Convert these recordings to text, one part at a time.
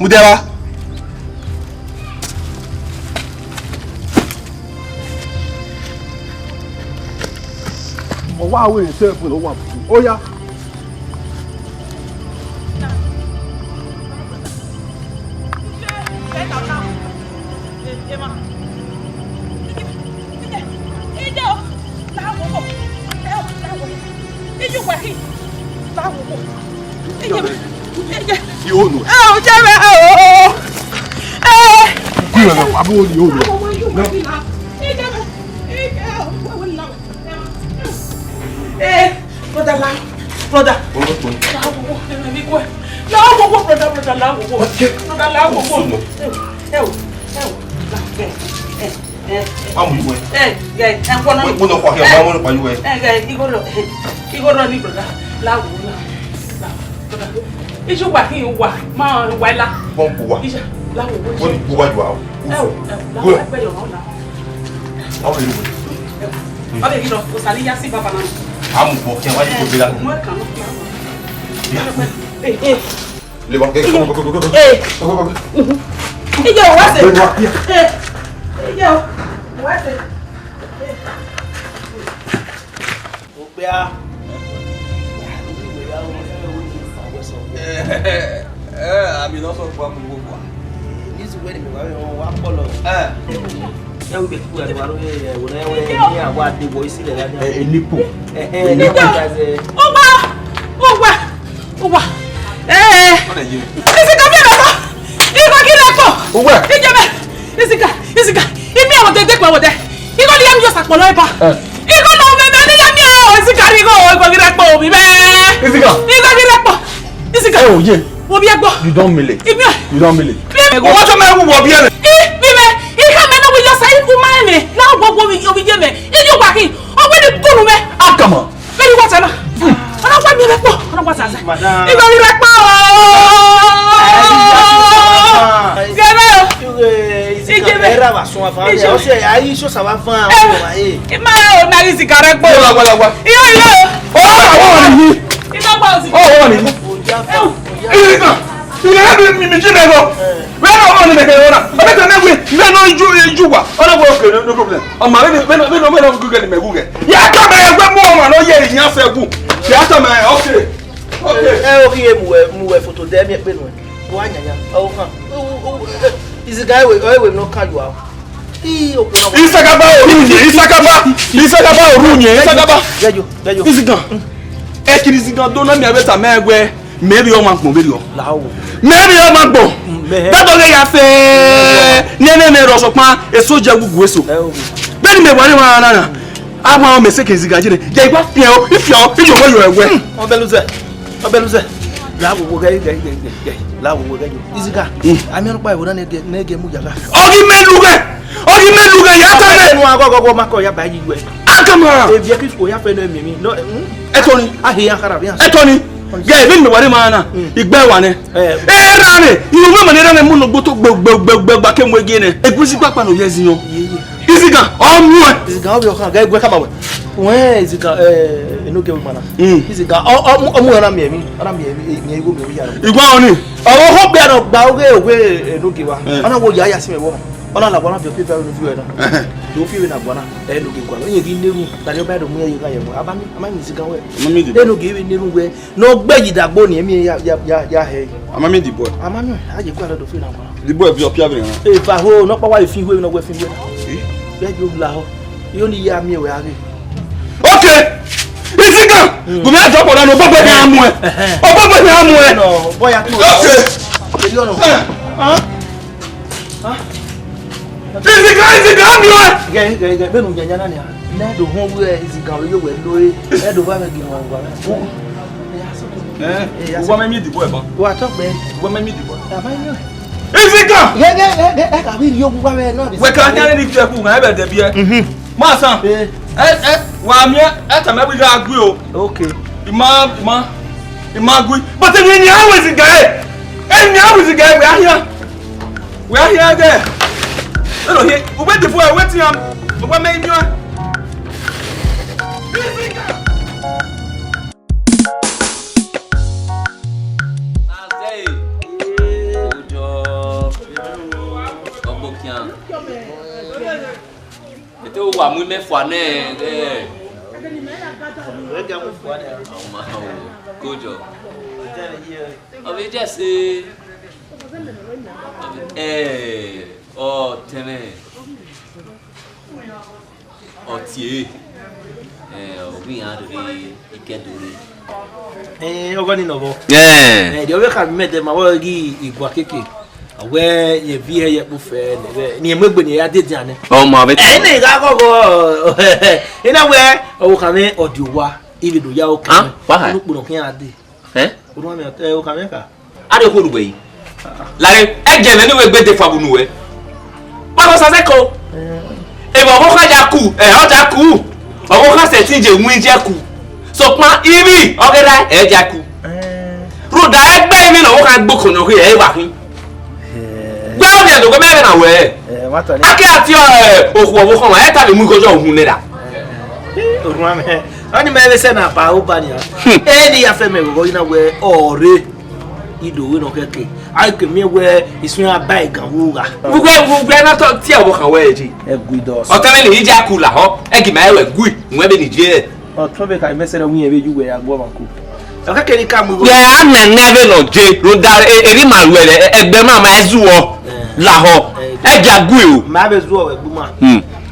Budewa. Why we telephone or what? Oh yeah. You know. Oh, Jerry! Iṣu wà kí n wà máa wà lá. Wọ́n bu wa. Iṣẹ́ láwo wo. Wọ́n ní bu wa jù àwọn. Láwo ẹgbẹ́ yọ̀ náà. Àwọn èlò. Ọbẹ̀ yìí lọ, kò sàlẹ̀ yá sí bàbá náà. Àmú bọ̀ kí wọ́n á yí kó gbé lánàá. Mo ẹ̀ka náà. Le wọ́n kẹ́kẹ́ kọ́. Ije o wá ṣe. Ije o wá ṣe. Ó pé á. Àmì lọ́sọ̀ fún àmì gbogbo wa. Ní ìsìnkú ẹni mẹ́wàá wọn wá pọ̀ lọ. Ẹ wí bẹ̀ kíkú ẹ̀rọ àrùn ẹ̀wọ̀n ẹ̀wọ̀n ní àwọn àdébọ̀ ìsílẹ̀ láti ẹ̀ nípò. Nípò ó wà. Ìsìnkà bí ẹ̀rọ ìkọ̀ kí lẹ́pọ̀. Ìjọba ìsìnkà ìmí àwọn tẹ̀tẹ̀ pẹ̀ wọ̀dẹ̀. Ìkọ̀ ni yẹn mi yọ sàpọ̀ lọ́ọ́ ibà. Ìkọ̀ náà mẹ́ta ní yẹn mi ọ̀ ìsìnkà rí kọ̀ ìkọ̀ kí lẹ́pọ̀ òbí bẹ́ẹ̀. Ìkọ̀ kí lẹ́pọ̀. Ìsìnkà. Ẹ ò yé. Wo bí ẹ gbọ́. You don mele. Ìmí ọ̀. You don mele. Owó tó máa ń wọ̀ bí ẹ̀rẹ̀. Bíbẹ̀ ìka mẹ́ta wíjọ sáyé fún máa mẹ́ láwọn gbogbo omi jẹ́ mẹ́. Ìjọ gbà kí ọgbẹ́ ni bọ́ọ̀lù mẹ́. Akama. Bẹ́ẹ̀ni wọ́n tẹ̀ náà. Ọlọ́pàá mi rẹ̀ pọ̀. Ọlọ́pàá sàṣẹ. Ìgbà mi rẹ̀ pọ̀. Gẹ́gẹ́ o. Ìjẹ́bẹ̀. Ẹ̀rọ àwàsùn àfààní ọ̀sẹ̀ ayé iṣọ́ sàwá fún àwọn ọmọ ayé. Ìmọ̀ ò náà yìí sìkà rẹ̀ pọ̀. Wọ́n Iyọ̀. wọ́n ní yí. Iná gbà òsì. Wọ́n ní yí. Ìrìnà. Ìrìnà mi mi jí mi lọ. Bẹ́ẹ̀ni ọmọ mi nìkan yọ̀ọ́ náà. Ọbẹ̀ tẹ̀ náà wí. Bẹ́ẹ̀ náà ju wa. Ọ̀nà bọ̀ ọ̀kẹ́ no problem. Ọmọ mi bẹ́ẹ̀ náà gúgẹ́ ni mẹ́gúgẹ́. Yàtọ̀ mẹ́ ẹgbẹ́ mú ọmọ náà yẹ ìyá fẹ́ gùn. Yàtọ̀ mẹ́ ọ̀kẹ́. Ẹ ó kí mu wẹ̀ fòtò dẹ́mi ẹ̀ pé nù ẹ̀. Wọ́n á yànyà. Ọ̀hún kan. Ìsìnkà ẹ̀wẹ̀ náà kàn yọ̀ àwọn. Isakaba orunye. Gẹ́jọ. Izigan. Ekiri Izigan do na mi abeta megwe. Maybe o man gbon beri o. Láwo. Maybe o man gbon. Dado le ya fe. Ne ro so pan eso je gugu eso. Beni me wari wa na. Ama o mese ke Izigan jire. Je igba fi o, if yo we yo ewe. Obeluze. Láwo wo gẹ́gẹ́. Láwo wo gẹ́gẹ́. Izigan. Ami ọ̀nà pa ìwọ náà ne ge mu jaga. Ogi meluge ya ta me. Nu agogo mako ya ba yi we. Akama. E bi e ki ya fe no emi mi. No. Etoni. Ahi ya kara bi. Etoni. Ge bi me wari ma na. Igbe wa ne. Ra ne. Iwo mo ne ra ne mu no gbo to gbegba ke mo ege ne. Egusi papa no yezi yo. Izigan, omu e. Izigan obi okan ga egbe kama we. Wọ́n Izigan eno ge mana. Izigan omu ara mi emi ni ego mi ya. Igwa oni. Ọwọ́ ho gbe na gba oge eno ge wa. Ona wo ya si me wo. Ona la bona bi pe no view na. Do fi na bona eno ge kwa. Onye gi neru na le ba do mu ye ga ye mo. Abami Izigan we. Amami di. Eno ge we neru we. No gbeji dagbo ni emi ya he. Amami di boy. Amami aje kwa do fi na bona. The boy bi opia bi na. E fa ho no pa wa fi we no we fi we. Bejo la ho. Yo ni ya mi we are. Okay. Izigan. Gumi ajo po na no bobo ni amu e. Bobo ni amu e. No, boy ya tu. Okay. Eli ono. Izigan mi o. Ge be nu nyanya na ni. Na do ho we Izigan yo we lori. E do ba me gi ho gwa. Wo me mi di boy ba. Wa talk be. Wo me mi di boy. Amanyo. Izigan. E ka bi yo gwa we no. We ka nyane ni fe ku na e be de bie. Ma san. Wa mi e ta me bi ga agbe o. Okay. Ima gui. But then you always the guy. And you always the guy we are here there. Hello here. We wait for waiting am. What made you? wa mu me fo ne Kojo. Obi just say oh tene. Otie. Obi had the ikenduri. Ogani novo. The way can met them awagi igwa keke. Where ye be here buffet, near Mubin, ya did Jan. Oh, Marvin. Any go in a way, oh, come or do what? Even do Yao come. Why? Look, eh? I don't hold away. Like, again, anyway, better for Bunue. What was a echo? If I walk at Yaku, a Jaku, or walk at Saint Win Jaku. So, my Ivy, okay, that, a Jaku. Road direct baby, no one book on your hair. Gbọ́dọ̀ yẹn lóko mẹ́rin náà wẹ̀. Akẹ́ àti òkú ọ̀wọ́ kan wà ẹ̀ tàbí mú ìkọjọ́ òhun nira. Òrùn àmì ẹ̀ ọ́ ní mẹ́rin sẹ́nà àpá ó bá nìyà. Ẹ̀ ní yàfẹ́ mẹ́rin kọ́ iná wẹ̀ ọ̀rẹ́ ìdòwé náà kẹ́kẹ́. Àìkè mi wẹ̀ ìsúnyà bá ìgàn wúra. Gbogbo ẹ̀ náà tọ́ tí àwọn kan wẹ̀ ẹ̀ jí. Ẹ gùn ìdọ̀sọ. Ọ̀tẹ́lẹ̀ ní ìjà kù là họ́ ẹ̀ kì máa wẹ̀ gùn ìwọ̀n ẹ̀ bẹ̀ nìjẹ́. Ọ̀tún bẹ̀ ká ìmẹ́sẹ̀ náà wúyẹn bẹ̀ ju wẹ̀ àgbọ̀ máa kú. Ọ̀kẹ́kẹ́ ní ká mú. Yẹ á nà nẹ́ẹ̀bẹ̀ lọ jẹ ló da eri màlúù ẹ̀ ẹgbẹ́ máa máa zú ọ. Laho eja gwe o ma be zo we gbuma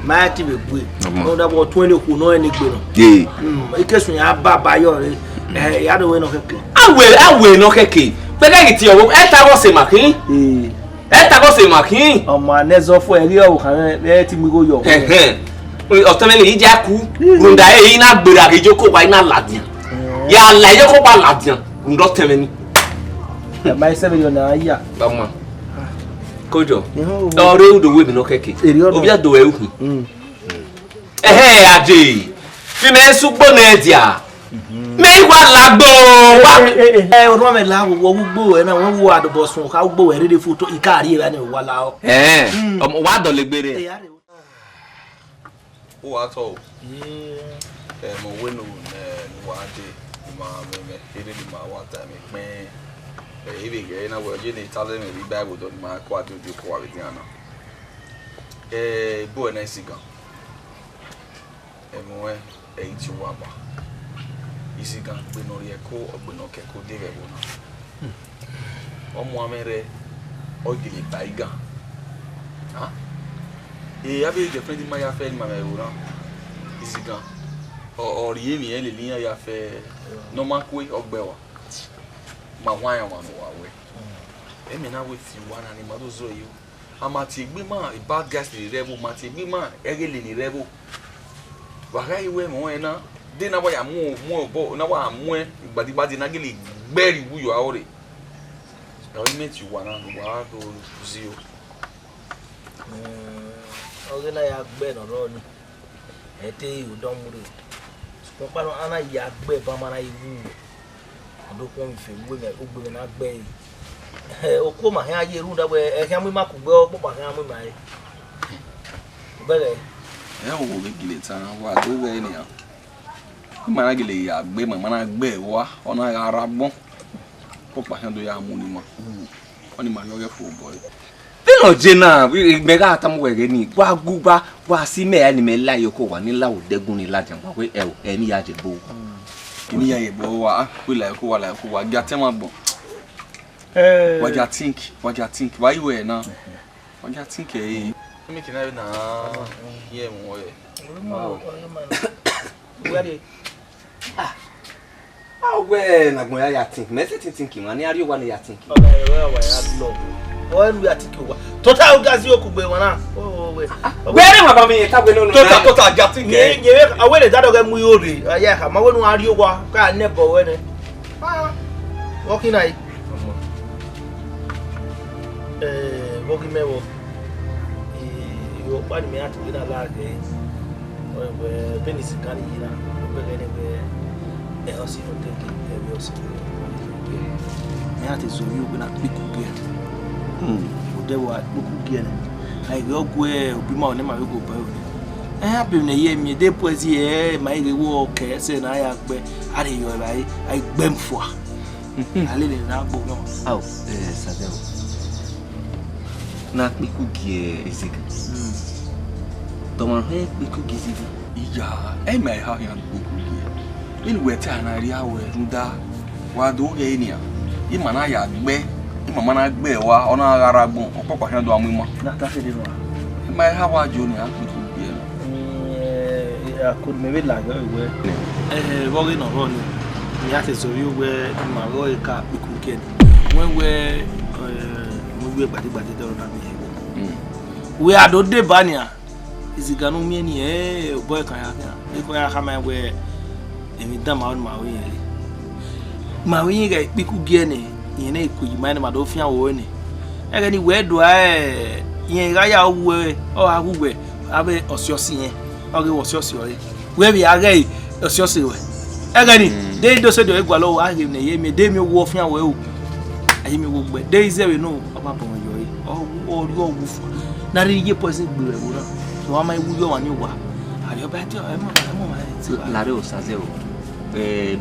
ma ti be gwe o da bo 20 ku no eni gbe no ikesun ya baba yo re ya do we no keke awe no keke pede ki ti o e ta go se makin e ta go se makin o ma nezo fo eri o kan e ti mi go yo otomele ija ku runda e ina gbera ke joko pa ina ladian ya la joko pa ladian ndo temeni e ma 7 million na ya ba mo Kojo. Ore udo we mi no keke. Obi ado e hu. Aje. Fi me sugbo na dia. Me wa lagbo wa. Orun me la wo gbogbo e na won wo adobo sun ka gbogbo e rede foto ikari e ni wa la o. Omo wa do le gbere. O wa to. Mo we no wa de ma me ere ni ma wa ta mi pin. Izigan na wo je ni tale me Bible don ma kwa do ko wa Vivian na bo na Izigan mo ti wa ba Izigan pe no re ko ogbeno ke ko de re wo na omo amere o gele baigan ha abi de friend ma ya fe ni ma me wo na Izigan o ri mi ele ni ya fe no ma ko ogbe wa ma why am no wa emi na we ti wa na ni ma do zo yo amati egbe ma a bad guys ni rebel ma ti egbe ma egele ni rebel wa ga iwe mo na de na wa ya mu bo na wa mu gbadi na gele gberi wu yo awore o imi ti wa na wa do zio o gela ya gbe no ro ni e te u don mu re so pa no ana ya gbe ba ma na iwu do ko mi fe gbe me o gbe na gbe o ko ma han aye ru da we e kan mi ma ku gbe o po pa kan mi ma e bele e o wo gele tan wa do we ni ya ma na gele ya gbe ma na gbe wa ona ara gbon po pa kan do ya mu ni mo oni ma yo ge fo boy Fino jena me ga ta mo we ni wa guba wa si me ani me la yo ko wa ni la o degun ni la jan pa pe e ni ya je bo ni ya ye bo wa we la ko wa ga te ma gbon what you think why you were now what you think me can na here mo we na gbon ya think me say think man ni ari o wa ni ya think wa ya love when we are thinking total gas yo ku gbe won na we re ma ba mi ta gbe no total gas think ye awe le dado ge mu yori ya ka ma we no ari o wa ka nebo we ne working ai working me wo yo pa ni me ati na la ge we penis kan yi na we ne we e o si no take e we o si me ati so yu na piku ge de wa piku ge ne ai go gwe obi ma o ne ma go ba o happy na ye mi de poezi e ma ire wo ke se na ya gbe ari yo bai ai gbemfo ale le na gbo no au sadeo. Na piku gie Izigan. Toma he biku gizivi. Iya, mai ha yan biku gi. In weta na ri awe nda wa do ge ni a. I mana ya gbe. I mama na gbe wa ona agara gbon opapa han do amuma. Na ta se de no. Mai ha wa jo ni a biku gi. Could maybe like working on running. We have to show you where my lawyer car we could get when we're body we are do de bania. Izigan no me any boy can have ya. Come where and damn out my way. My way we could get any in a could you mind my dolphin or any. Anywhere do I Yaya way or I will wear Abe or your senior. Okay, what's your story? Where we are gay, what's your story? Agony, they do say the Egualo, I give me, they me wolf now. Well, I hear me walk, but there is there no about your or your wolf. Not in your person, so I might go on you. Are you better? I'm Lado Sazel.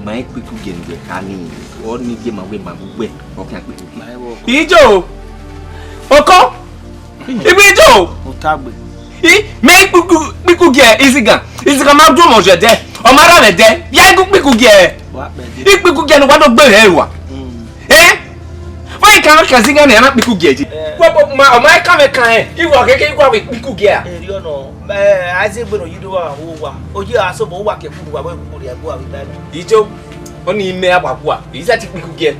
My quick again, the honey, or me give my way, my way, or can't be my walk. Ijo! Oko! Ijo! Otabe. Make biku ge Izigan. Izigan ma do mo je de. O ma ra le de. Ya biku ge. Wa be de. Biku ge no wa do gbe re wa. Why kan ka Izigan na biku ge ji. Wo ma o ma ka me kan e. Iwo keke iwo biku ge a. E ri ono. Azegbe no yido wa wo wa. Oji aso bo wa ke ku wa bo ku ri agbo awi dai. Ijo oni ime apapu a. Isa ti biku ge.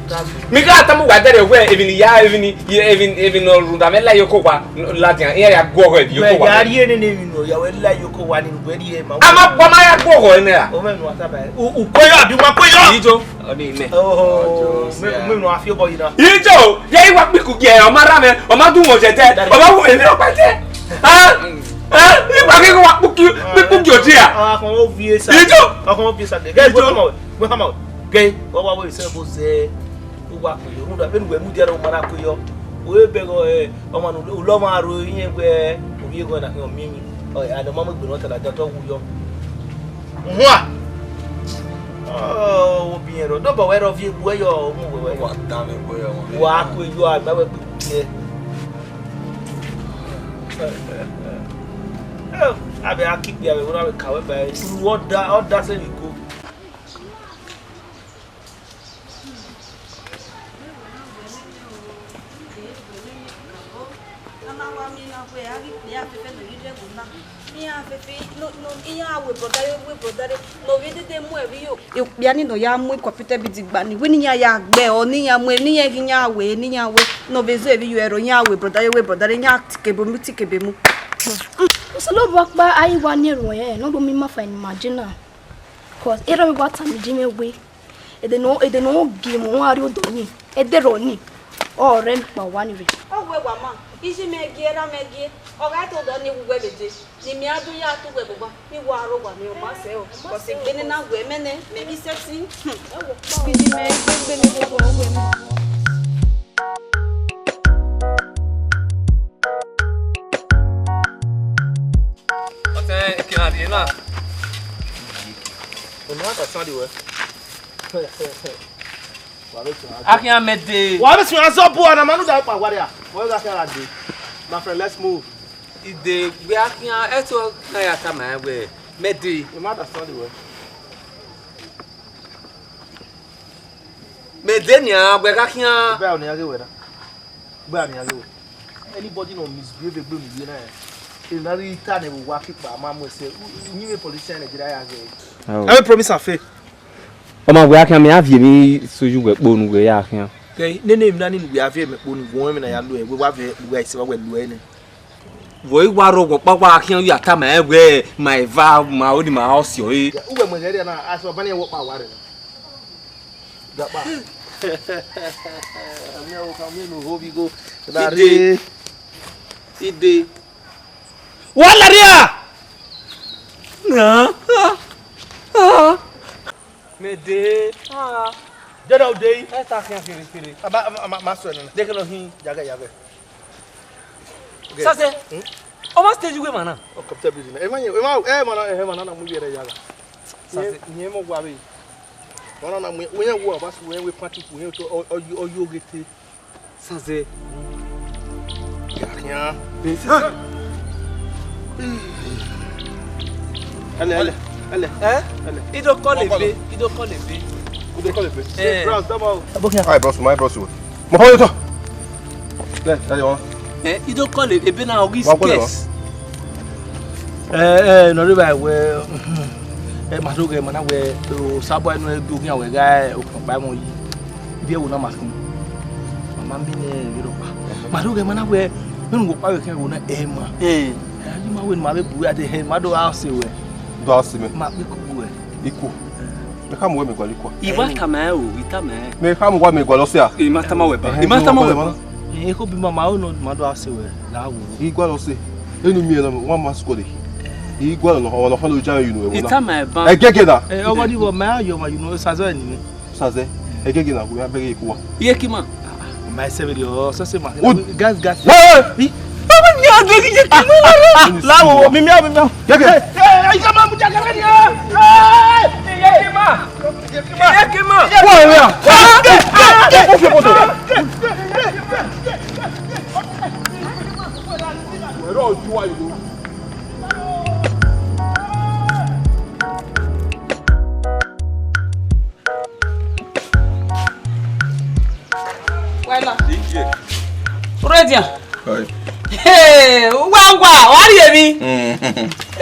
Mi ka tamu wa dere we even no runda me la yoko wa latian e ya go ho e bi yoko wa. Ya ri ene ne mi no ya we la yoko wa ni gbe ri e ma. Ama bo ma ya go ho ene a. O me no ata ba. U koyo abi wa koyo. Ijo oni ime. Oh. Me no afio boy na. Ijo ye wa biku ge o ma ra me o ma dun mo je te. O ma wo ene o pa te. Ipa ke wa biku ge o ti a. Ah kon o vie sa. Ijo. Ah kon o vie sa de. Guys go come out. Okay, what we say about say who work for you? That when we move there, we manage to yo. We be go man uloma ro yin we Uyigue na yo mimi. Oh, and the mama be not that talk yo. Mwa. Oh, be here. No, but where of you where yo mu we. What damn it boy. Wa ko yo a ba we be. Oh, I be a keep there we na we kawe ba. What that say we go. Yani no ya mu kwapita bidigba ni weni ya gbe o ni ya mu ni ya ginya we ni ya we no bezo evi you ero nya we brother nya tikebe mu tikebe mu so bakba ai wa ni ro ye no do mi ma fa imagine cause era we gbata mi jime we e de no gi mo wa ri odo ni e de ro ni o re pa wa ni re o we wa ma isi me gi era me gi o ga to do ni gwe beje ni mi adu ya to gwe baba ni wa ro wa ni o ma se o ko se gbe ni na gwe mene me bi sexy e wo pa bi me gbe ni go gwe mi o te ki na di na o no ata san di we Akia mede. Wa be sun aso bo na manu da pa ware a. Wo ga ka de. My friend, let's move. Ide we akia eto na ya ta ma we. Mede. You might understand the word. Mede ni a we ga kia. Be oni age we da. Be oni age we. Anybody no misbehave egbe mi na. E na ri ta na we wa kipa ma mo se. Ni we politician Nigeria ya ge. I promise and faith. Oma we akia me avie mi soju we po nu we ya akia. Okay, nene mi na ni we avie me po nu wo mi na ya lo e we wa ve we ise wa we lo e ni. Voi waro go papa akia ya ta ma we my va ma odi ma house yo e. Ube mo gere na aso ba na wo pa ware. Da ba. Mi o ka mi no hobi go. Da re. Ide. Wala ria. Na. Mede. Jada o dey. E ta akia firi. Aba ma so na. De ke no hin jaga yabe. Sase. O ma stage we mana. O kapta bi na. E mana na mu yere yaga. Sase nye mo gwa be. Mana na mu we wo ba so we party ku he to o yogete. Sase. Ya. Allez. Il doit coller B. Il doit coller B. Vous devez coller B. Bros, d'abord. Allez, brosse, moi, brosse. Mon frère, toi. Allez, on. Il doit coller B. Ben, on risque. Non, le bail, ouais. Madogue, mana, ouais. Osabuohien, nous, nous, nous, gars, au campagne, mon. Bien, on a marqué. Maman, Madogue, mana, ouais. Nous, on pas avec un gars, Emma. Ma win ma be bu ade he ma do house we do house me ma be ku we iku me kam we me gwa liku iwa kama o itama me kam wa me gwa lo se a e ma tama we ba e ma tama we ba e ko bi mama o no ma do house we la wo i gwa lo se enu mi na wa ma school i gwa lo ho lo ho lo jan you know itama ba e gege na e o di bo ma yo ma you know saze ni saze e gege na ku ya bere iku wa iye ki ma ma se be yo so se ma gas Lawo mi miao. Yeke. Ai sama mu jaga ni. Yekima. Wa ya. O fe bodo. Ero ju wa yo. Wala. Dinje. Redia. Oi. Hey, wa ri èmi.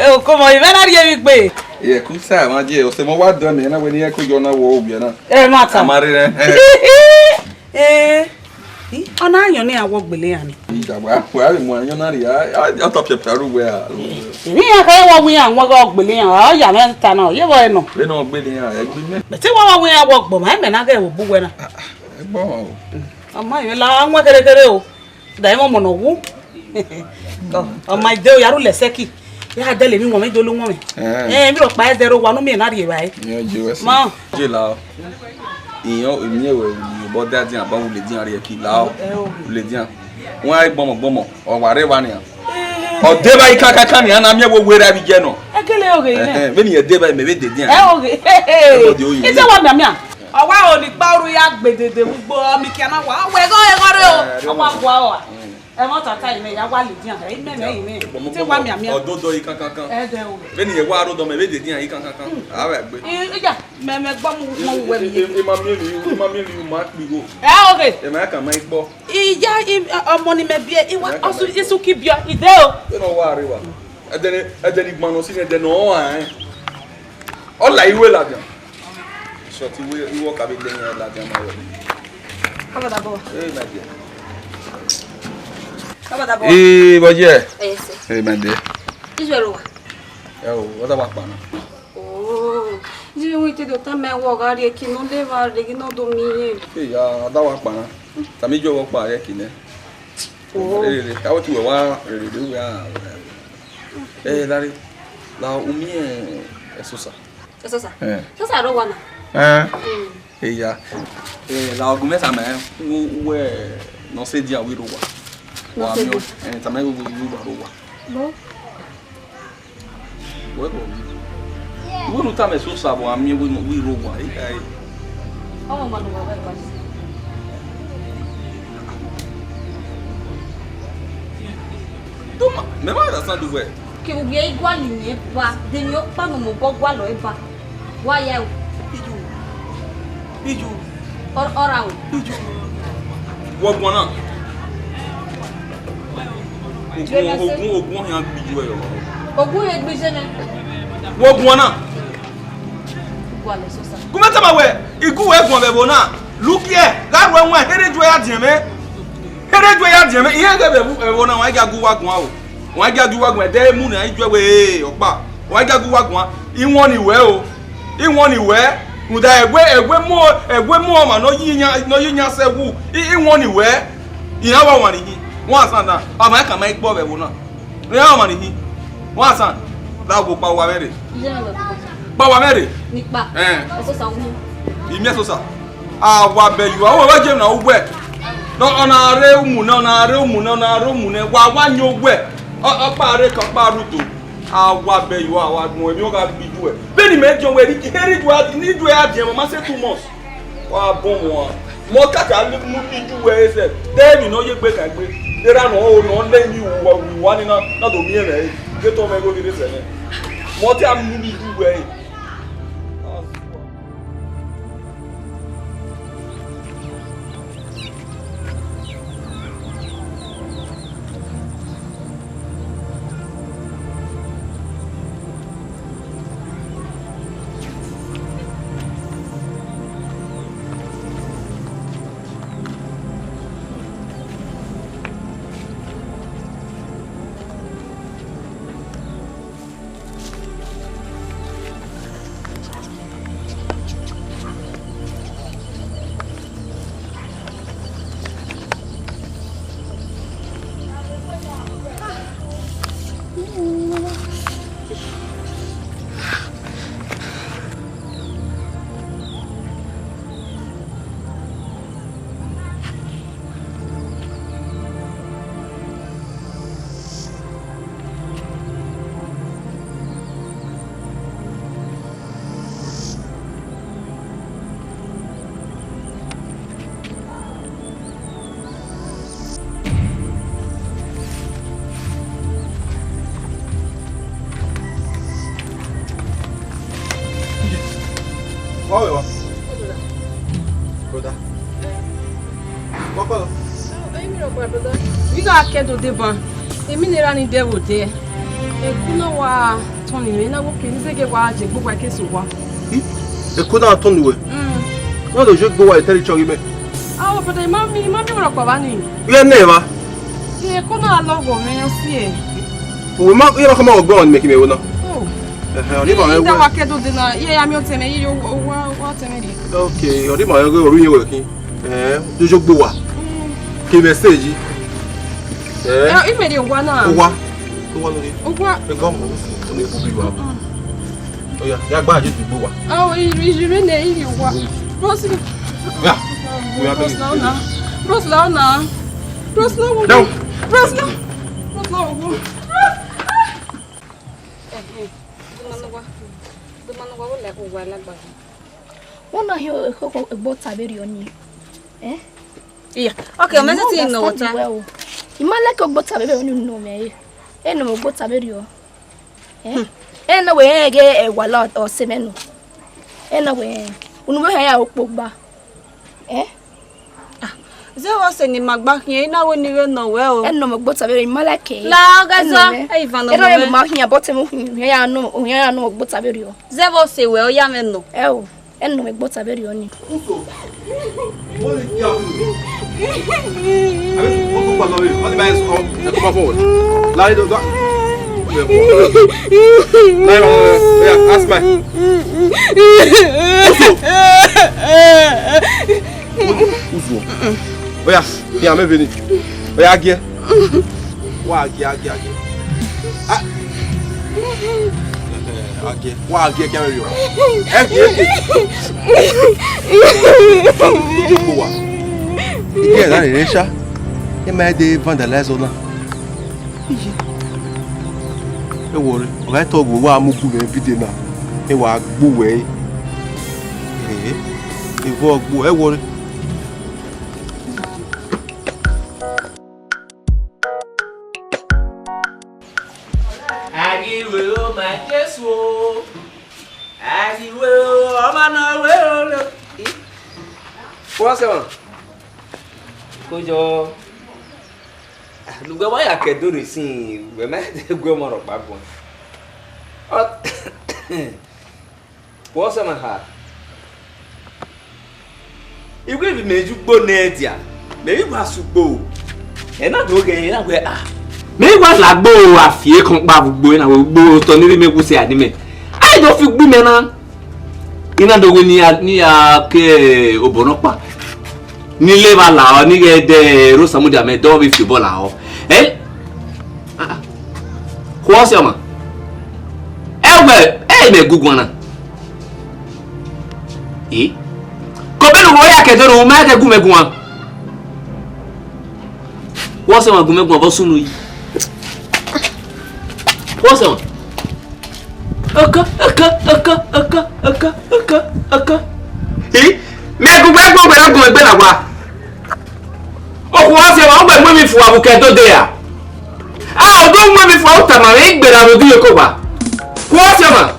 O ko mo ibe na ri èmi pe. Ye ku sa ma je o se mo wa do me na we ni e ko jo na wo obi na. Ma ta. Amare re. Ona ayan ni awo gbele yan ni. Ìjàgbá wa mo ayan na ri a to peperu we a. Ni ya ka wo wi àwọn go gbele yan o ya me ta na ye bo eno. Be no gbe ni a e gbe me. Ti wa wi àwọn gbo ma me na ga wo bu we na. E gbo o. Ama yo la àwọn kere o. Dai mo no wu. Ọmọ ìdè òyàrú lẹ́sẹ̀kì yá dẹ́lẹ̀ mi wọ́n mi jolo wọ́n mi mi rò pa ẹ́ 0 wa mi náà rí ẹ̀ báyìí. Ìyẹn jẹ́ wẹ́sì. Jẹ́ la ìyẹn èmi ẹ̀wẹ̀ ìbọn dáadé àbáwò lè dín àríyẹ kì í la ọ́ lè dín à wọ́n á gbọ́mọ̀gbọ́mọ̀ ọ̀wà rẹ̀ wà nìyà ọ̀dẹ́ báyìí kákáká nìyà náà mi ẹ̀wọ̀ wẹ́rẹ́ àbí jẹ́ nọ. Ẹ kélé oge yìí náà. Bẹ́ẹ̀ ni yẹn dé báyìí mẹ́wẹ́ dè dín à. Ẹ oge ìṣe wà mìàmìà ọwọ́ ò ní gbáru ya gbèdèdè gbogbo ọmọ ìkíyànà wà á wẹ̀ ẹ̀gọ́ rẹ̀ o ọmọ àgbà wà. E mo tata ime ya wa le dian e me ime ti wa mi ami ododo yi kankan e de o be ni ye wa ro do me be de dian yi kankan a wa gbe ija me gbo mo we mi e ma mi ri ma pi go okay e ma kan ma igbo ija omo ni me bi e wa asu isu ki bio ide o e no wa ri wa edeni gbanu si ne de no an o la iwe la dian so ti we iwo ka be de yan la dian ma we aba da bo ma dian Boje. Mende. Ijero wa. O da wa pa na. Ji wi te do ta me wo ga ri ki no le wa ri no do mi. Ya da wa pa na. Ta mi jo wo pa re ki ne. Ka wo ti we wa re de we a. Lari. La umi esosa. Esosa. Esosa ro wa na. Ya. La ogun meta me we no se dia wi ro wa. Wa mi o ta me wo ro wa. Bo. Wo bo. Wo no ta me so sa bo ami wi ro wa ai. O ma no wa ba. Toma, me ma da san du we. Ke wo ye igwa ni e pa, de mi o pa no mo bo gwa lo e pa. Wa ya o. Biju. Ora o. Biju. Wo gbon na. Ogun yan biju e yo. Ogun e gbe je ne. Wo gbon na. Gwa le so sa. Kuma ta ma we, igu we gbon be bo na. Look here, that one one hereju ya din me. Hereju ya din me. Iye ge be bo na wa ga gu wa gun o. Wa ga gu wa gun e de mu na ijo we opa. Wa ga gu wa gun. Iwon ni we o. Iwon ni we. Muda egwe mu o ma no yinya se wu. Iwon ni we. Iya wa wan ni. Wọ́n san dan ọmọ ẹ kàn máa gbọ́ ọ̀bẹ̀ wò náà ní ọmọ nìyí wọ́n san láàbò pa wa mẹ́rẹ̀ pa wa mẹ́rẹ̀ nípa ẹ̀sọ́ sa wú ìmí ẹ̀sọ́ sa àwọ̀ abẹ́yù àwọn ọ̀rọ̀ jẹ́ ìrìnà ogbẹ́ ọ̀nà ààrẹ òmùnẹ́ wà wá ní ogbẹ́ ọ̀pá ààrẹ kan pa rútò àwọ̀ abẹ́yù àwọn àgbọ̀n ẹ̀mí ó ga gbìjú ẹ̀ bẹ́ẹ̀ ni mẹ́jọ wẹ̀ nídùú ẹ̀ adìẹ mọ̀ máa ṣe 2 months wọ́n á bọ́ wọn mọ kàkà mú ijú wẹ̀ ẹsẹ̀ tẹ́ẹ̀mì náà yé gbé kàgbé dera no o no le mi wo ni na do mi re ge to me go dire se ne What am I doing way? Kedo deban emi nira ni dewo de ekuna wa ton ni na wo kini sege wa je gbogbo akeso wa ekuna ton ni we no do je gbo wa territory me awo but ma mi ro ko ba ni ye ne ba ekuna logo me yo si e o ma ye ba ko ma ogbo on me ki me wo na oni ba e da wa kedo de na ye ya mi o teme ye wa teme ri okay oni ba ye oru yin we ki do je gbo wa ki message imeri ugwa na ugwa e go mo o le bubi wa oya ya gba aje dugbo wa iri ne iri ugwa bros ya we are bros na bros na Una hiyo egbo taberi oni yeah okay o message in no water imala ke ogbo taberi oni no me eno mo ogbo taberi o eno we ge ewala o semenu eno we unu we ya opogba ze wa se ni magba kin ina wo ni we no we o eno mo ogbo taberi imala ke la gaza e van no eno mo ma hin abote mo hin ya no ogbo taberi o ze wo se we o ya me no o eno mo ogbo taberi oni ask my oya ya me veni oya agie wa agie wa agie kya me yo wa yeah that is Risha e ma de vandalize ona e worry oga to go wa mu ku me video na e wa gbo we e vo gbo e worry Kojo lugba wa ya kedore sin we ma de gwe mo ro pagbon wo se ma ha igwe bi meju gbo na dia me bi ma sugbo e na do ge na gwe me wa la gbo afie kan pa gbogbo na gbogbo to ni me ku se adime ai do fi gbi me na ina do we ni ya ke obonopa ni le ba la ni ge de ro samu dia me do bi fi bola o ko se ma me gugu na ko be no ya ke do ro ma ke gu me gu an wo se ma gu me gu bo sunu yi wo se ma aka me gu be na gu me na wa o ko wa se ma o gbe mi fu abuke do de ya o do mo mi fu o ta ma me gbera ro di ko ba What's your man?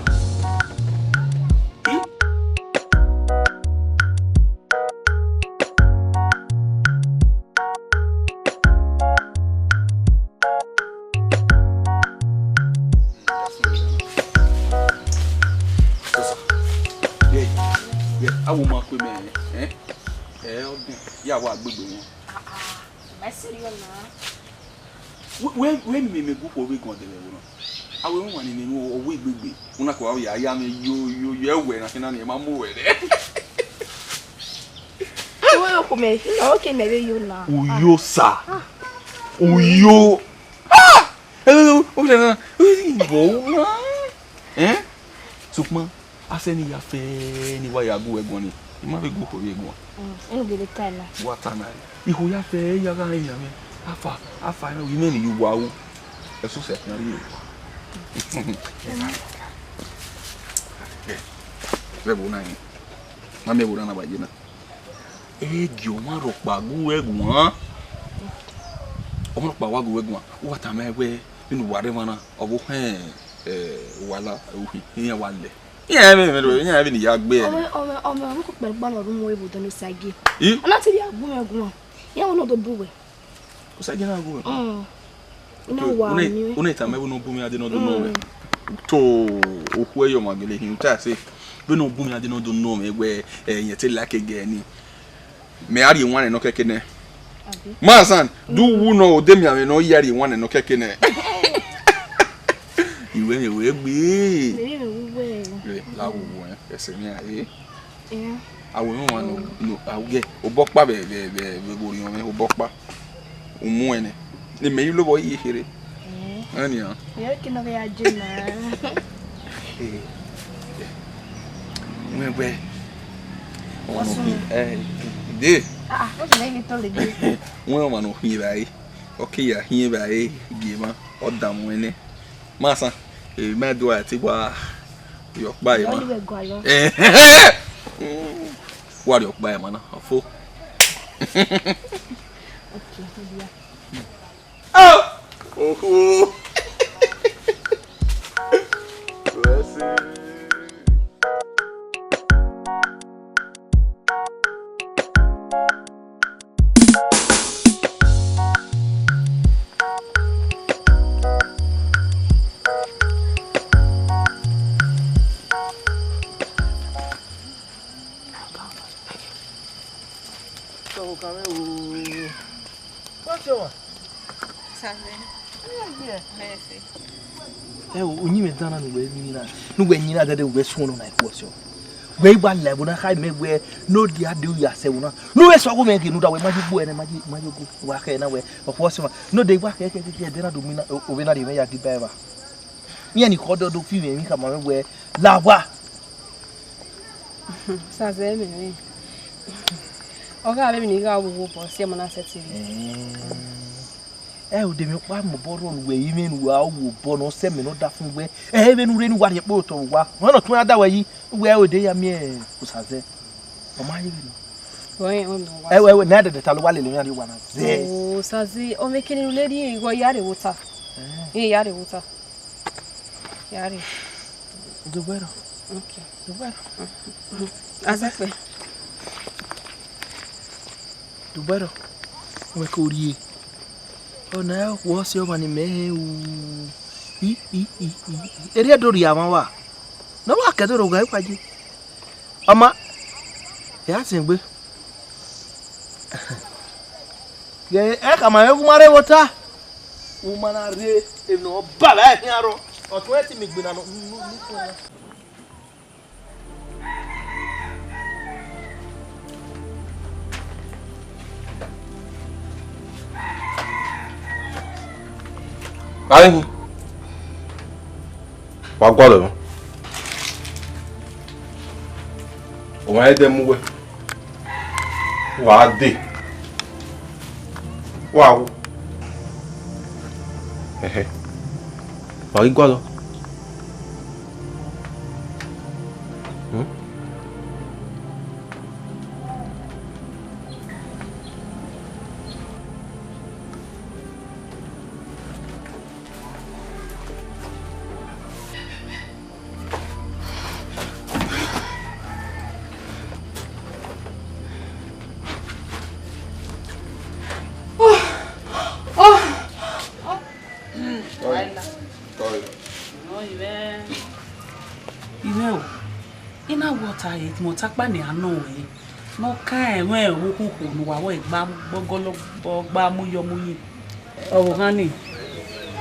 I will mark with me. Yeah, what good doing? When me go for week on the level. I will want to know a week big. When I call you, I am you when I can only mamma. Okay, maybe you now. Uyo, sir. Uyo. Hello. Eh? Sukma, I send you a fair anyway. I go again. You might go for you. I'll be the time. What time? If we are fair, you're going to I find out you wow. That's so sad. Level 9. Mamma would run about you. Egg, you want to bagu egg one. Oh, bagu, what am I way in whatever of Walla, here one day. Yeah, I mean, having a young bear. Oh, my uncle, but one of them way with the new sagi. I'm not a young woman. You know the boy. Because I didn't go. Oh, no, only time I will not boom. I did not know. To where your mother him to say, we no boom. I did not know me where you tell like again. Me are you one and no kekene? My son, do you know them? You know, you are one and no kekene. You went away, be. Yes, yeah. I will want to know. I'll get a bokpa, baby, bokpa. Umuene. Ni me yulo boy here. Ani ya. Yo kino ya jina. Mwe. De. What's the name told you? Mwe ma no hi bai. Okay ya hi bai gima odam wene. Masa, me do ati wa yo pa e ma. What yo pa e ma na afo. Okay, yeah. Oh! Oh! Uyigue dana no we nyina no we nyina that we so no like was yo we ba level na high me we no dia do ya se no we so go make no da we majibu ene majibu wa ka na we of course no dey wa ka ke dey na do mi na obi na dey me ya di ba me ani ko do fi me ka ma we la wa sa ze me oga be mi ni ga wo po se mo na seti o de mi kwa mo boro we ime nu wa wo bo no se me no da fun we be nu re nu wa de po to wa won no tun ada wa yi we o de ya mi o sa ze o ma yi bi we o no wa na de ta lo wa le le ya wa na ze o sa ze o me kini le ri go ya re wuta ya re wuta ya re do bueno okay do bueno azafe do bueno we ko ri oh na what's your money me ere do ri ama wa no wa ke do ro ga kwaji ama ya sin gbe ye e ka ma e gu mare wota o mana re e no ba ba e aro o to eti mi gbe na no Kali wa gwalo o ma de mu we wa de wa wa gwalo Ota it motakbani ano e. No kai we wo no wa igba gbogolo gba muyo muyi. Oh honey.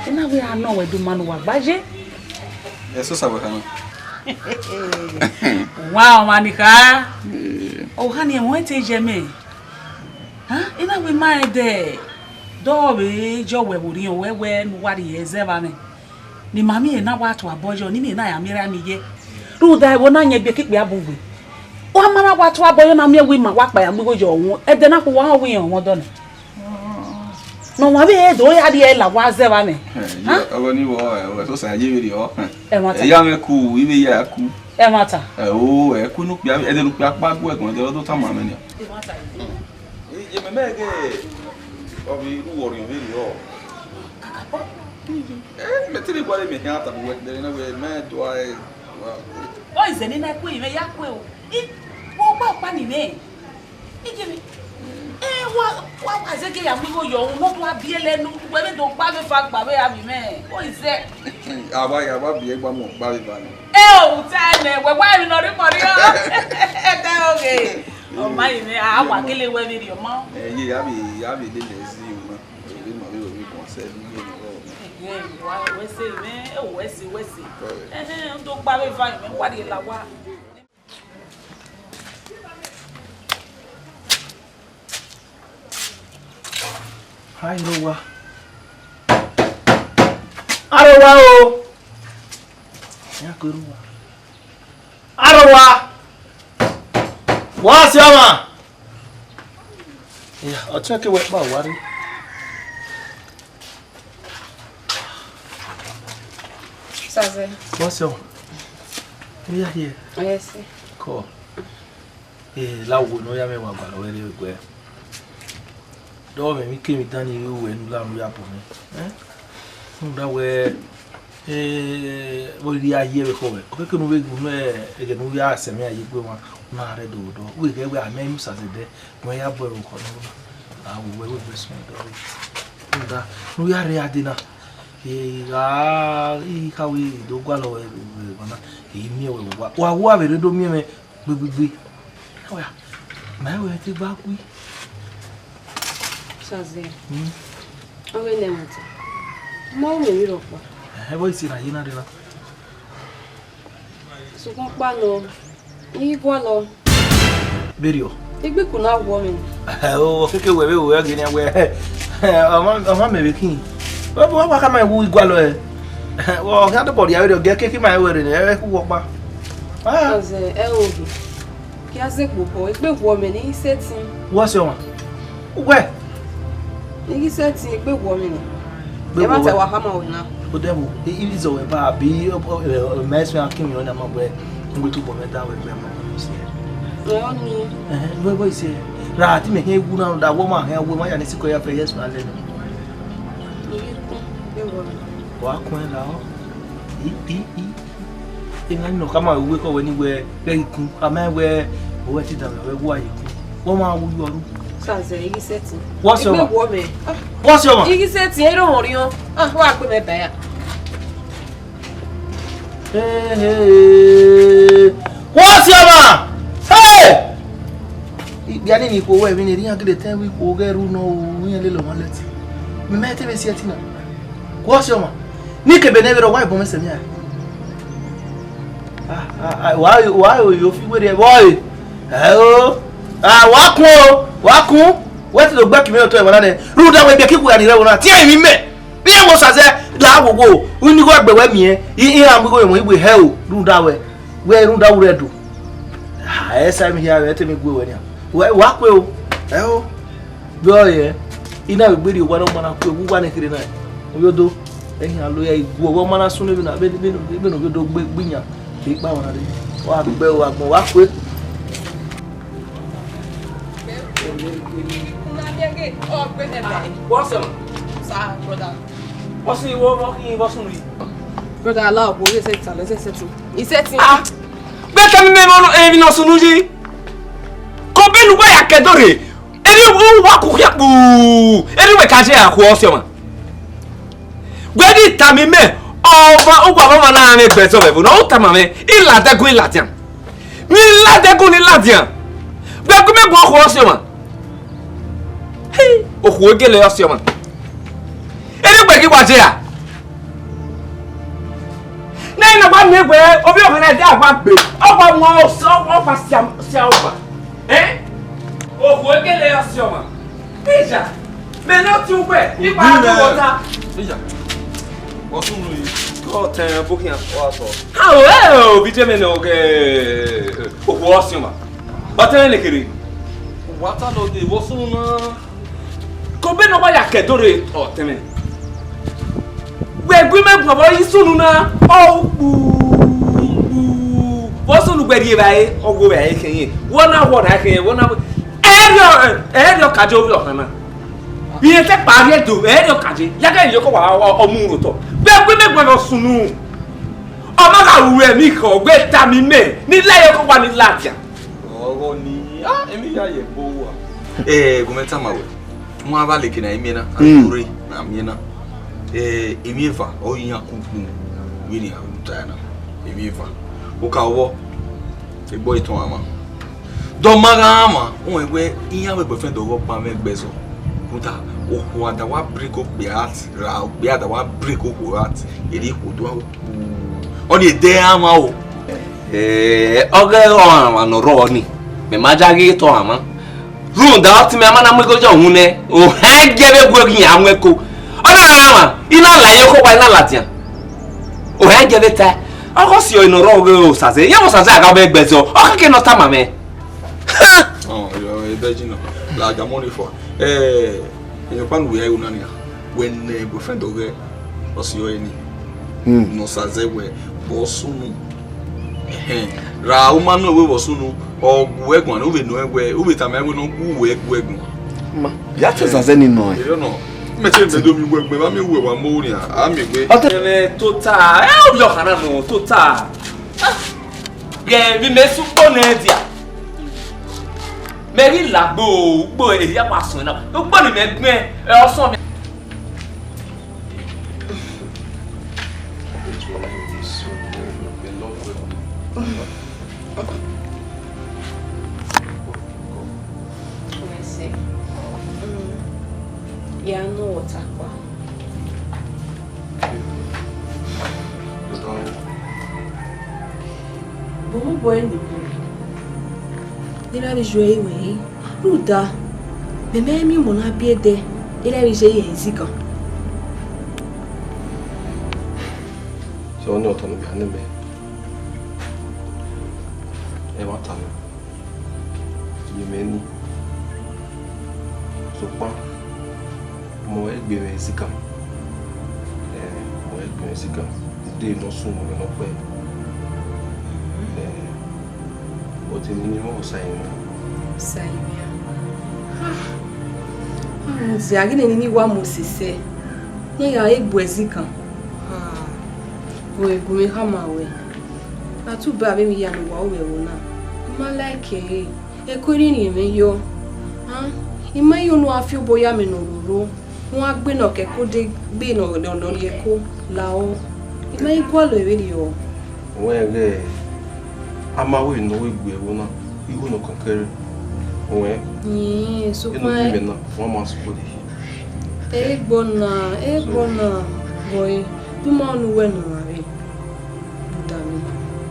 Ina we ano we do manu wa gbaje. Yes, Osabuohien. Wow, manika. Oh honey, mo te jeme. Ina we my there. Do we jo we wori o we no wari ezeva me. Ni mami e na wa to abojo ni me na ya mira mi ye. Ru da wo na nya bi kekpe abugwe. Wa mara wa to abojo na me we ma wa pa ya mi gojo won. E de na ko wa we yan won do na. No wa be e do ya de la wa zeva me. Ogo ni wo so sa je we o. E mata. E ya me ku, ibe ya ku. E mata. O e ku nu pia, e de nu pia pa gbo egbon de do ta ma me ni. E mata. E me mege obi ru wori o we o. Metili kwa le me hata bu de na we me do ai. O izeni na ku ime ya ku o. Wo pa ni me. Ijimi. Wa zeke ya mi go yo no to abiele nu we me do pa me fa gba we abi me. O ize. Aba bi egba mo ba bi ba ni. O tane we wa ri no ri mo ri o. E te oge. O mai me a wa kele we bi ri o mo. Ye abi le le si o mo. E mo we o mi kon se ni o. We say me, we see. Ndo gba we va me wa di la wa. Hi Rowa. Arowa o. Ya ko Rowa. Arowa. Wa si ama. Ya, o check we ba wari. Sabe? What's your? We are here. Yes. Cool. La wo no ya me wa gba lo we le gbe. Do me mi ke mi dan ni we nu la nu ya po mi. Nda we wo ri aye we ko we. O ke nu we gu e ge nu ya se mi aye gbe wa na re do. We ge we ame nu sa se de. Mo ya bo ro ko no. We be so do. Nda nu ya re adina. Kawi do gwalo bana mi we wa be do mi me gbegbe oya ma we ti ba ku Saze. O we le mata. Mo me ri ro pa. Bo isi na yina de na. Sukun pa no. Ni gwalo. Berio. Igbe ku na wo mi. O keke we gini we. Ama me be kin. Wa ka ma wu igwalo e. Wo ka de body awe ge keke ma we re e ku wo pa. Saze e obi. Ki a se popo igbe wo mi ni setting. Wo se won. We. Ni setting igbe wo mi ni. E ma te wa ha ma we na. O demo izo we ba bi mes me akim yo na ma we ngbe tu bo me da we be ma se. O ni. We se ra ti me he gu na da wo ma he wo ma ya ni siko ya fe yes ma le. Wa kun la o ngani no kama we ko we ni we ikun ama we o ti da we wa ikun wo ma wu yoru Saze igi setting. What's your name? What's your igi setting e ro ri o wa pe me ba ya. What's your man? Hey! Biani ni ko we mi ni ri an gele ten wi ko geru no yin le lo mo leti mi me te be si etina. What's your man? Ni ke benevero wa ibo me se mi a. Why you fi we there boy? Wa kun we ti lo gba kimi o to e wona de ru da we be ki ku ya ni re wona ti e mi me bi e mo sa se la gogo uni go gbe we mi e am go mo igbe he o ru da we ru da wure do esa mi ya we te mi gbe we ni wa pe o boy ina we gberi o wa no mana ku ewu wa ne kire na oyodo ehin alo ya igu owo mana sun le na be no oyodo gbiyan ti pa wona de wa gbe o agbon wa pe what's up Sir, brother. what's you walking what's on Brother, Allah, boy, setting. He setting. Be ka me mo e no sunuji ko be lu ba ya kedore eri o wa ku ya bu eri we ka je aku o se ma gwedi tami me o gwa mama na me gbe so be bu no tama me ila dagun ila tian Ni la de ko ni la dian. Be ko me go ko se man. Hey, o ko gele yo se man. Eni gbe ki wa je ya. Na ina ba me gbe obi o kana de agba gbe. Ogba mo o so o fa sia ogba. O ko gele yo se man. Ija. Me no ti ugbe. Ipa do wota. Ija. What's on you? Oh, ten booking what so. How well, Vivian okay. What's your But then kiri. What are the what's on? Kobe no ba ya kedore o teme. We agreement baba yi sunu na. Oh. What's on gbe die bae? O go bae kenyin. Wona what I can wona. Erio kajo bi o na. Bien te pari do erio kaje. Ya ga yoko wa omu to. Be me gbe sunu o ma ka wu mi ko gbe ta mi me ni laye ko wa ni latia ogo ni emi ya ye bo wa go meta mawe mo aba le kina emi na anure na mi na emi fa o yin akuku wi ni aruta na emi fa o ka wo e boy ton ama do maga ama o egbe iya we boyfriend do go pa me gbeso puta o ada wa break up the heart ra be ada wa break up the heart eri ko do o ni de ama o oge o ama no ro ni me majagi to ama run da ot me ama na mo go jo hunne o he gebe gwe yin anwe ko o na ama ina la ye ko wa ina latian o he gebe ta o ko si o no ro ge o sase ye mo sase aga be gbezo o ka ke no ta mame oh yo e beji no la ga money for you pan we ayu nania when boyfriend oge osio eni no saze we bosunu ra umanu we bosunu ogu egun na we no egwe we ta me we no ku we egun ma ya te saze ni no you know me che me do mi we ba mi we wa mo ri a mi gbe total o yo kana no total ye mi me su pone dia Mary lagbo gbo e ya pa sun na gbo ni me gbin e osan mi ya no otakwa Bomo boy ni Ila bi jouer we Ruda Beme mi mo na biede ila bi jouer Izigan so no to no bi aneme e mata ni meni so pa mo egbe Izigan mo egbe Izigan de no sun mo no pe o ti ni mo sai Nzi agine ni wa mo sese ni ya egbo Izigan o egbo me kama we atu ba be mi ya no wa o we wo na ma like e ko ri ni me yo ima yo no afi boya me no roro won agbe no ke ko de gbe no lo le ko la o ima igwa lo ewe ri o won amawe no we gbe wo na ihu no kankere won so pa me na won ma so de egbo na boy du ma nu we no are buda mi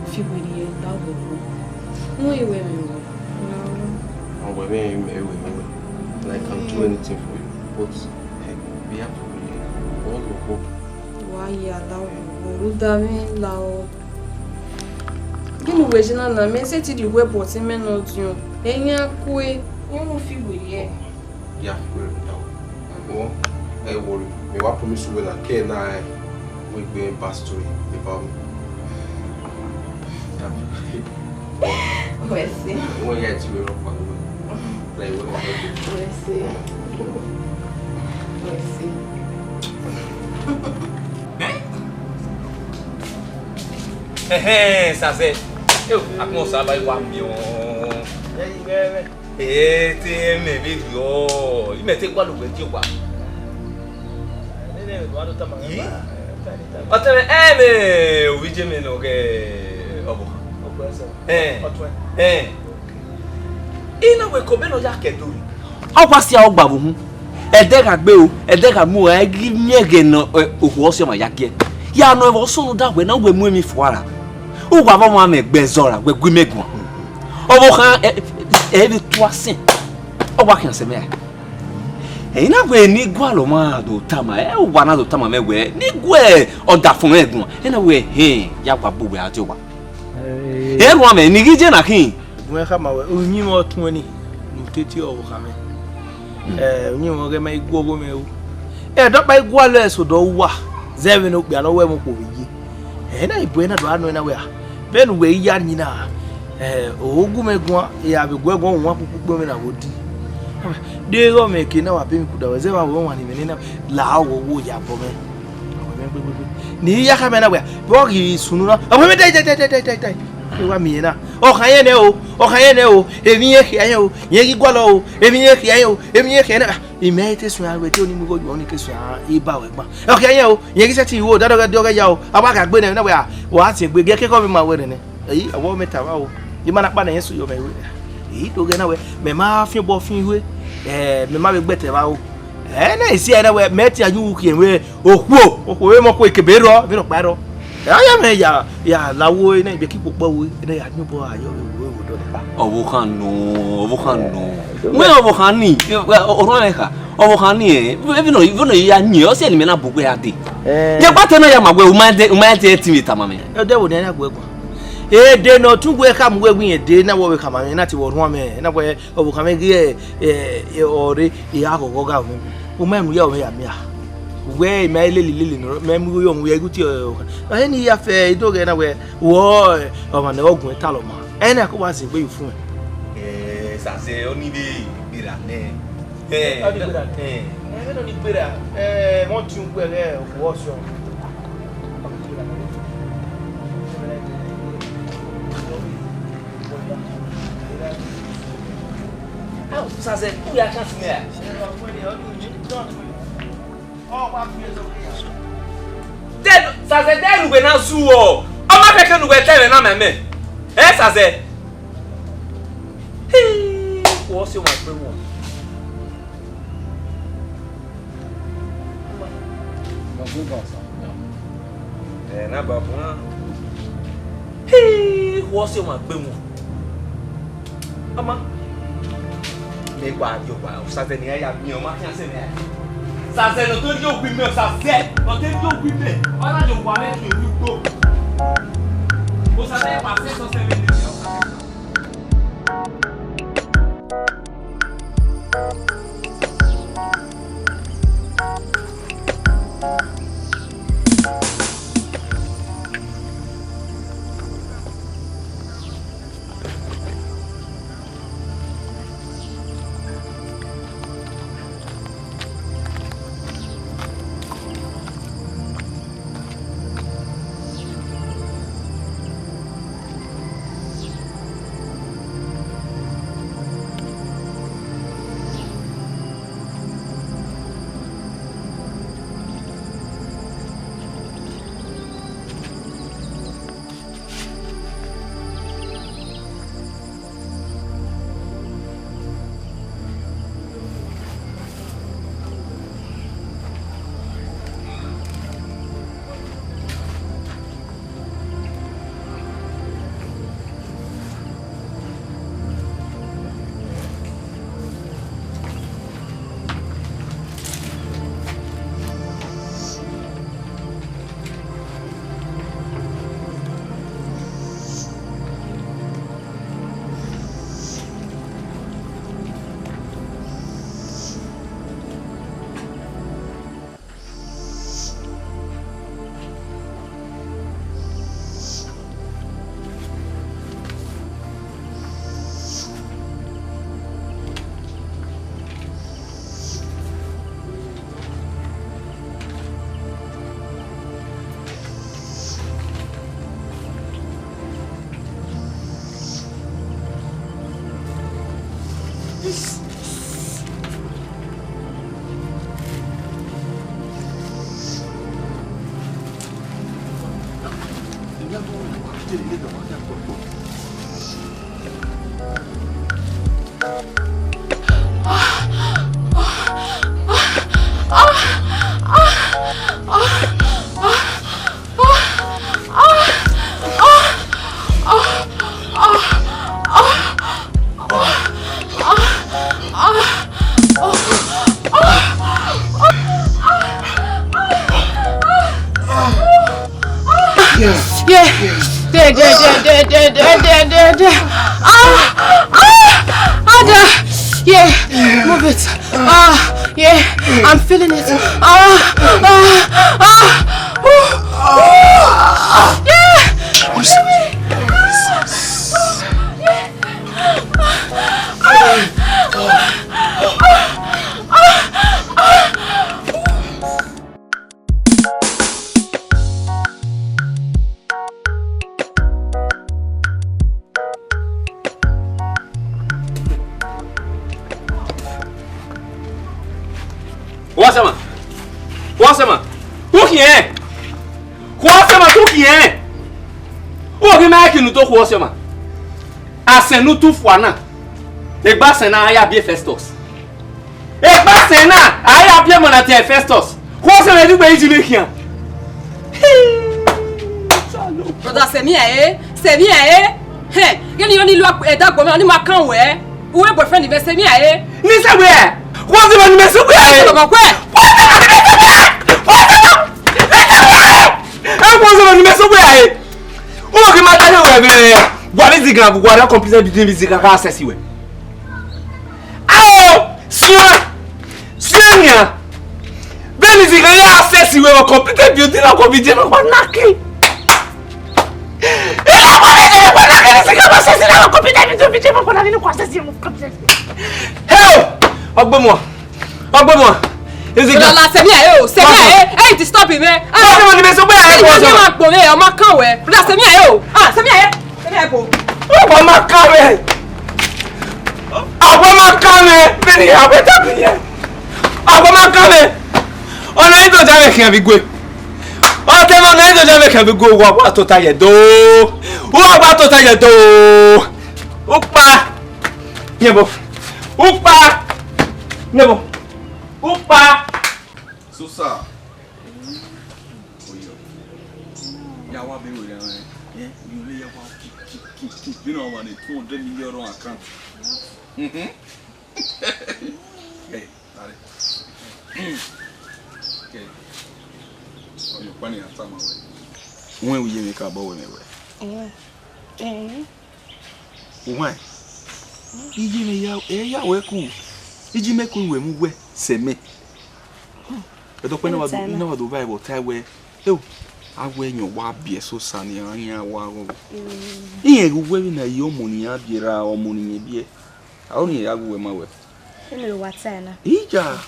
fi we ri la wo won iwe mi wo and when me and I can do anything for you, but hey, we have to be all of hope. Why ya lao ruda mi lao Ginu we jina na me se ti di we bot me no dun eyin akue won fi we ye yeah we now I worry me wa promise you when I care na we go back story about me we see when you to Europe like what we see ça c'est akon sa ba wa mi o ti me video i me te kwa lo gbe ti wa Atene me Uyigue me no ge obo ina we ko be no ya kedori akwasi a ogba hu ede ka gbe o ede ka mu e gi miege no ohu oso ma yake ya no e so no da we na we mu emi fuara o gwa ba mo am egbe zora we gu megun obo kan e bi to asin o gwa kan se me ina we ni gwa lo ma do tama e o gwa na do tama me we ni gwe o da fun egun ina we ya gwa bo we ati o gwa e ru am ni gi je na kin we ka ma we onyi mo tun ni teti o ka me onyi mo ge mai gwo go me o do pa igwa lo eso do wa zewe no gba no we mo ko yi na ibo na do anu na we a be no we ya nyina ogu megun ya be gwo gwo won pupu me na wodi de go me ke na wa be mi kuda we zewa wo wan ni me na la wo ya bo me ni ya ka me na we bo gi sunu na o me dai wa mi na o kan ye ne o emi ye kian o ye gi gwa lo o emi ye kian na ime te sun awe te oni mi go yo ni ke sun iba we gba o kian ye o ye gi se ti wo dado ga ya o aba ka gbe na we wa ti gbe ge ke ko mi ma we ne eyi awo meta wa o yi ma na pa na yen so yo me we eyi to ge na we me ma fin bo fin we me ma be gbete wa o na isi na we me ti aju ki we oku we mo ko ikebe ro mi ro pa ro ya me ya lawo na ibe ki popo we na ya nyu bo ayo we do pa owo kan no me owo kan ni o ro ka owo kan ni even no ya nyi o se ni me na bugwe ade je pa te na ya magwe o ma te estimate amame e de wo ni na gwe gwa de no tugwe ka mwe gwi de na wo we ka ma na ti wo ro me na gwe owo kan me gi ore ya gogo ga o ma mu ya o ya mi a we me lele no me mu yo mu ya guti o ni ya fe do ge na we wo o ma na ogun ta lo ma na ko wa se gbe fun sa se oni bi bira ne o di bira me no ni bira mo ti un gbe wo so sa se ku ya chance me then sa se de lugbe na su o ma fe ke lugbe tele na meme sa se wo se ma pe won ma go ba sa na ba fun wo se ma pe won ama me gwa yo gwa sa se ni ya mi o ma kan se me sa se no to yo gbi me sa se no te yo gbi me ona jo gwa me ki o gbo o sa se pa se so se me ni o sa Yeah, move it. Yeah, I'm feeling it. Asenu tu fwana. Egba sena aya bie Festus. Egba sena aya bie monatia Festus. Ko se me du gbe ijile kian. Brother Semia Hey, you only look at that woman, my can wear. Who are boyfriend of Semia Ni se where? What's the man me so where? What is the grab? What are computer between Izigan and access you? Oh, Sonia! Ben Izigan access you a computer beauty and computer of Naki. Ogbomo! Izigan la Semia hey to stop him eh. Ah, me so where I was. O ma kan we. Brother Semia Semia Abama kame. Beni abeta biye. Abama kame. Ona ido jame kan bi gwe. O te mo na ido jame kan bi gwe wa to ta ye do. Wa ba to ta ye do. Upa. Yebo. Upa. Yebo. Upa. Susa. Oyo. Ya wa bi wo ya. You know when it's $200 million on account. Hey, Daddy. Okay. Oh, you're funny at time away. When will you make a bow anyway? Why? Iji me ya we cool. Iji me cool we move se me. But when I never do Bible tie we. I when your wabi so sunny and ya wow. Here, wearing a yo money, Abira or money, be only I go my way. What's Anna? Ija.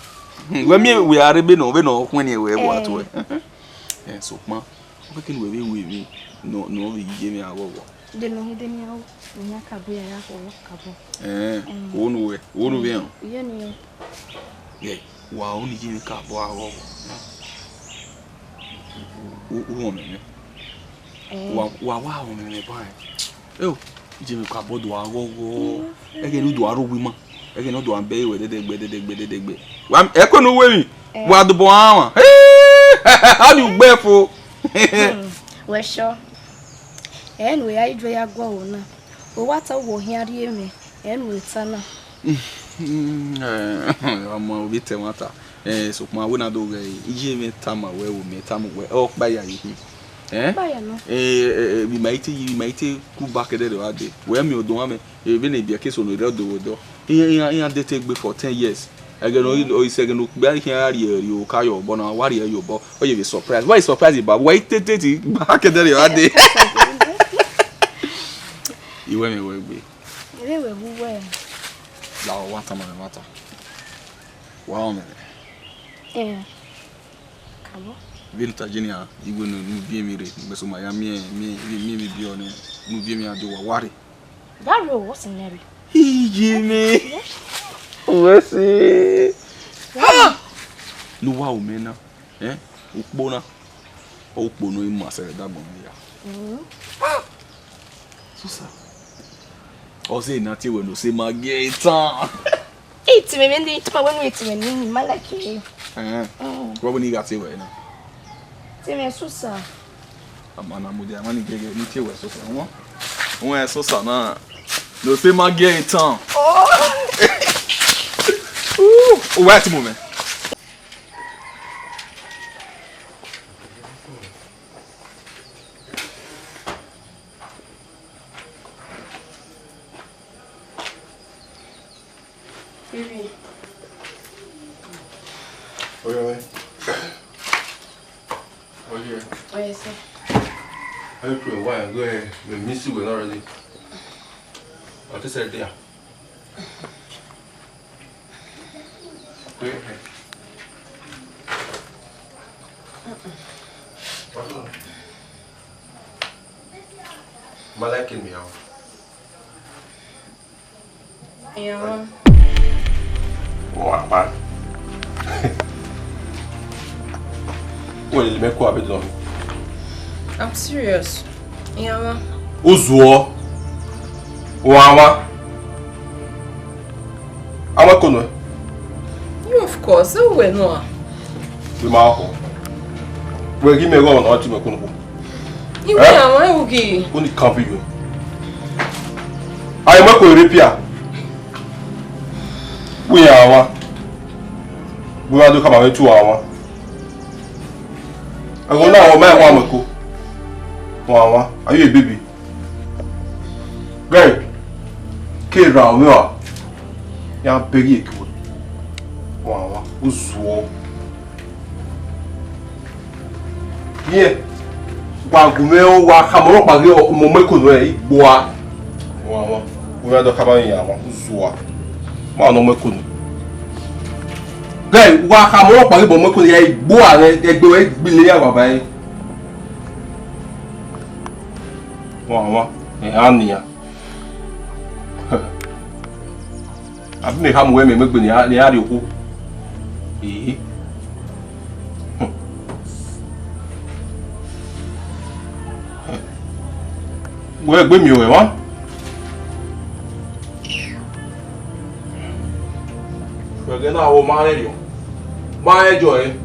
When we are a bit over when you were what way. And so, ma, what can we be with me? No, you give me a woe. The long dinner, Nakabuya or Cabo. One way. Yeah, wow, only give me a cabo. Woman, wow, me buy. Oh, Jimmy Cabo do I go again? Do I woman? Again, do I bay with the One echo no way. What the boy? How do you bear for? Well, sure. And we are dry go now. What I will hear me, and we'll turn. I'm a bit matter. So my winner do Jimmy Tama where we met Tama where oh by you. We might go back at the other day. Where me do me, even if your case on the road door. He take before 10 years. I can only say, look, back here, you carry your bonnet, warrior, your boy, or you be surprised. Why surprised about wait back at the other day? You went away. They were who were. Now, one time on the matter. Wow, man. Come on. Vinta Junior, you will not be me, but so my me be on it. Move me a do a worry. That row wasn't Mary. He, Jimmy. What's it? No, wow, man. Ukbona. Ukbono in Massa, that one. Susa. O se na ti we no se magi tan. Eat me when they eat my when we eat me my like you. What we got we na. Ti me susa. Amana mo dia mani gege ni ti we susa won. Won e susa na. No se magi tan. Oh. Wait a moment. Vivian. Oi. Oh, here. Oh, yes, sir. I hope you're well. Go ahead. We miss you already. I'll just say there. Go ahead. Malaking me out. Yeah. What, man? What did you make up with? I'm serious. Yeah. Uzuo. Wawa. Amakono. You of course. Oh, we know. We ma. We give me go on to makono. You are okay. Only can't be you. I am a repair. We are one. We are to come away 2 hours. I go now, my one. Mama, are you a baby? Gary, kid round me up. Young piggy. Mama, who's war? Yeah. Wagumeo, Wakamoro, Bagio, Momekun, Bois. Mama, we are the Cabana, Zua. Mano Mekun. Gary, Wakamoro, Bagio, Momekun, Bois, they do it, Billy. Mama, Ania. I've made him women make the area. Eh? Where bring you, one? We're going to marry you. My joy.